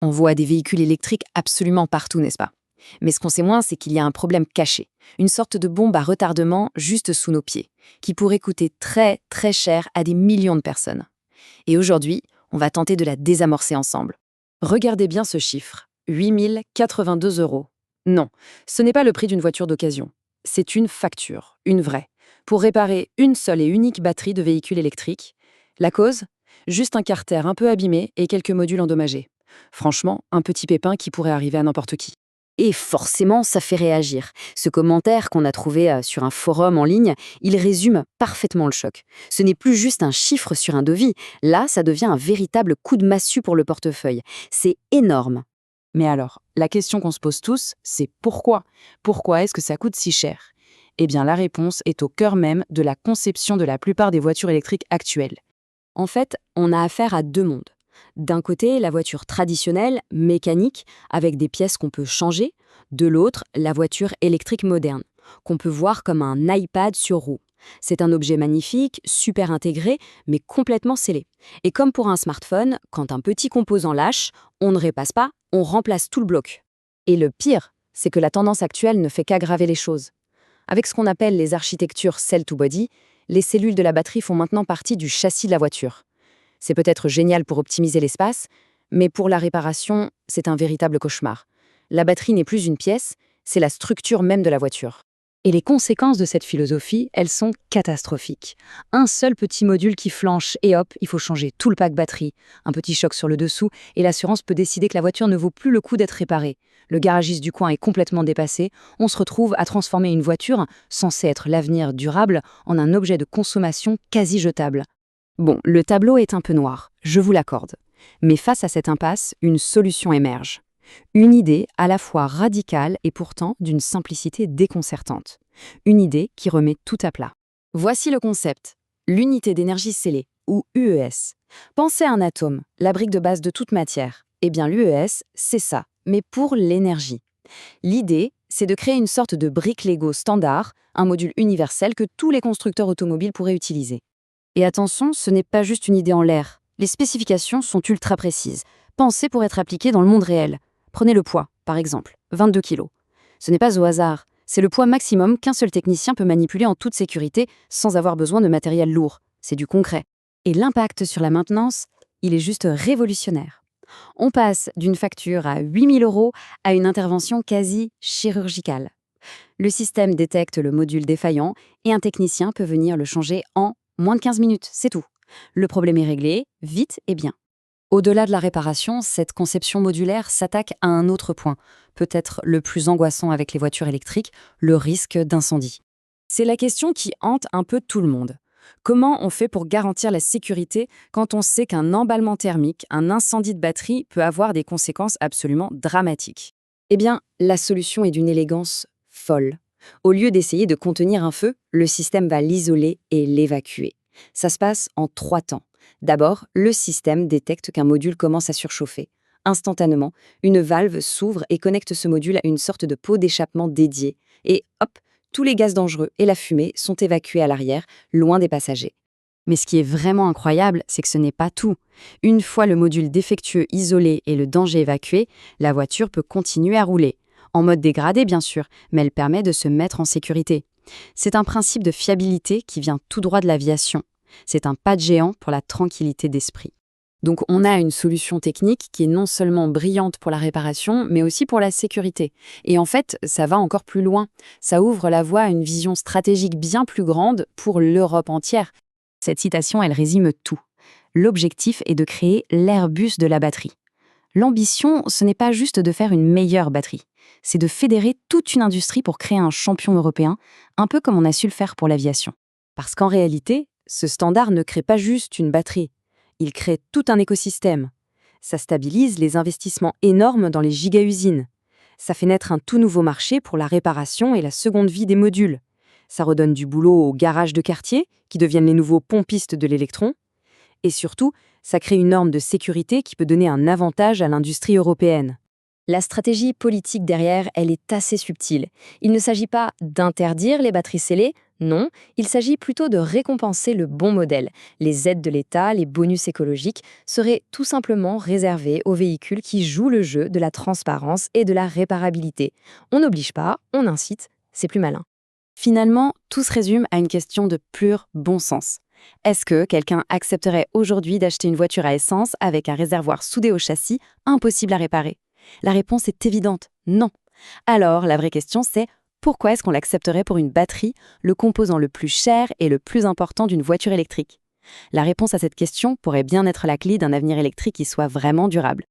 On voit des véhicules électriques absolument partout, n'est-ce pas? Mais ce qu'on sait moins, c'est qu'il y a un problème caché, une sorte de bombe à retardement juste sous nos pieds, qui pourrait coûter très très cher à des millions de personnes. Et aujourd'hui, on va tenter de la désamorcer ensemble. Regardez bien ce chiffre, 8 082 euros. Non, ce n'est pas le prix d'une voiture d'occasion. C'est une facture, une vraie, pour réparer une seule et unique batterie de véhicule électrique. La cause? Juste un carter un peu abîmé et quelques modules endommagés. Franchement, un petit pépin qui pourrait arriver à n'importe qui. Et forcément, ça fait réagir. Ce commentaire qu'on a trouvé sur un forum en ligne, il résume parfaitement le choc. Ce n'est plus juste un chiffre sur un devis. Là, ça devient un véritable coup de massue pour le portefeuille. C'est énorme. Mais alors, la question qu'on se pose tous, c'est pourquoi? Pourquoi est-ce que ça coûte si cher? Eh bien, la réponse est au cœur même de la conception de la plupart des voitures électriques actuelles. En fait, on a affaire à deux mondes. D'un côté, la voiture traditionnelle, mécanique, avec des pièces qu'on peut changer. De l'autre, la voiture électrique moderne, qu'on peut voir comme un iPad sur roue. C'est un objet magnifique, super intégré, mais complètement scellé. Et comme pour un smartphone, quand un petit composant lâche, on ne répasse pas, on remplace tout le bloc. Et le pire, c'est que la tendance actuelle ne fait qu'aggraver les choses. Avec ce qu'on appelle les architectures cell-to-body, les cellules de la batterie font maintenant partie du châssis de la voiture. C'est peut-être génial pour optimiser l'espace, mais pour la réparation, c'est un véritable cauchemar. La batterie n'est plus une pièce, c'est la structure même de la voiture. Et les conséquences de cette philosophie, elles sont catastrophiques. Un seul petit module qui flanche et hop, il faut changer tout le pack batterie. Un petit choc sur le dessous et l'assurance peut décider que la voiture ne vaut plus le coup d'être réparée. Le garagiste du coin est complètement dépassé. On se retrouve à transformer une voiture, censée être l'avenir durable, en un objet de consommation quasi jetable. Bon, le tableau est un peu noir, je vous l'accorde. Mais face à cette impasse, une solution émerge. Une idée à la fois radicale et pourtant d'une simplicité déconcertante. Une idée qui remet tout à plat. Voici le concept, l'unité d'énergie scellée, ou UES. Pensez à un atome, la brique de base de toute matière. Eh bien l'UES, c'est ça, mais pour l'énergie. L'idée, c'est de créer une sorte de brique Lego standard, un module universel que tous les constructeurs automobiles pourraient utiliser. Et attention, ce n'est pas juste une idée en l'air. Les spécifications sont ultra précises, pensées pour être appliquées dans le monde réel. Prenez le poids, par exemple, 22 kg. Ce n'est pas au hasard, c'est le poids maximum qu'un seul technicien peut manipuler en toute sécurité sans avoir besoin de matériel lourd. C'est du concret. Et l'impact sur la maintenance, il est juste révolutionnaire. On passe d'une facture à 8 000 euros à une intervention quasi chirurgicale. Le système détecte le module défaillant et un technicien peut venir le changer en moins de 15 minutes, c'est tout. Le problème est réglé, vite et bien. Au-delà de la réparation, cette conception modulaire s'attaque à un autre point, peut-être le plus angoissant avec les voitures électriques, le risque d'incendie. C'est la question qui hante un peu tout le monde. Comment on fait pour garantir la sécurité quand on sait qu'un emballement thermique, un incendie de batterie peut avoir des conséquences absolument dramatiques? Eh bien, la solution est d'une élégance folle. Au lieu d'essayer de contenir un feu, le système va l'isoler et l'évacuer. Ça se passe en 3 temps. D'abord, le système détecte qu'un module commence à surchauffer. Instantanément, une valve s'ouvre et connecte ce module à une sorte de pot d'échappement dédié. Et hop, tous les gaz dangereux et la fumée sont évacués à l'arrière, loin des passagers. Mais ce qui est vraiment incroyable, c'est que ce n'est pas tout. Une fois le module défectueux isolé et le danger évacué, la voiture peut continuer à rouler. En mode dégradé, bien sûr, mais elle permet de se mettre en sécurité. C'est un principe de fiabilité qui vient tout droit de l'aviation. C'est un pas de géant pour la tranquillité d'esprit. Donc on a une solution technique qui est non seulement brillante pour la réparation, mais aussi pour la sécurité. Et en fait, ça va encore plus loin. Ça ouvre la voie à une vision stratégique bien plus grande pour l'Europe entière. Cette citation, elle résume tout. L'objectif est de créer l'Airbus de la batterie. L'ambition, ce n'est pas juste de faire une meilleure batterie. C'est de fédérer toute une industrie pour créer un champion européen, un peu comme on a su le faire pour l'aviation. Parce qu'en réalité, ce standard ne crée pas juste une batterie, il crée tout un écosystème. Ça stabilise les investissements énormes dans les giga-usines. Ça fait naître un tout nouveau marché pour la réparation et la seconde vie des modules. Ça redonne du boulot aux garages de quartier, qui deviennent les nouveaux pompistes de l'électron. Et surtout, ça crée une norme de sécurité qui peut donner un avantage à l'industrie européenne. La stratégie politique derrière, elle est assez subtile. Il ne s'agit pas d'interdire les batteries scellées, Non, il s'agit plutôt de récompenser le bon modèle. Les aides de l'État, les bonus écologiques, seraient tout simplement réservés aux véhicules qui jouent le jeu de la transparence et de la réparabilité. On n'oblige pas, on incite, c'est plus malin. Finalement, tout se résume à une question de pur bon sens. Est-ce que quelqu'un accepterait aujourd'hui d'acheter une voiture à essence avec un réservoir soudé au châssis, impossible à réparer? La réponse est évidente, non. Alors, la vraie question c'est: pourquoi est-ce qu'on l'accepterait pour une batterie, le composant le plus cher et le plus important d'une voiture électrique? La réponse à cette question pourrait bien être la clé d'un avenir électrique qui soit vraiment durable.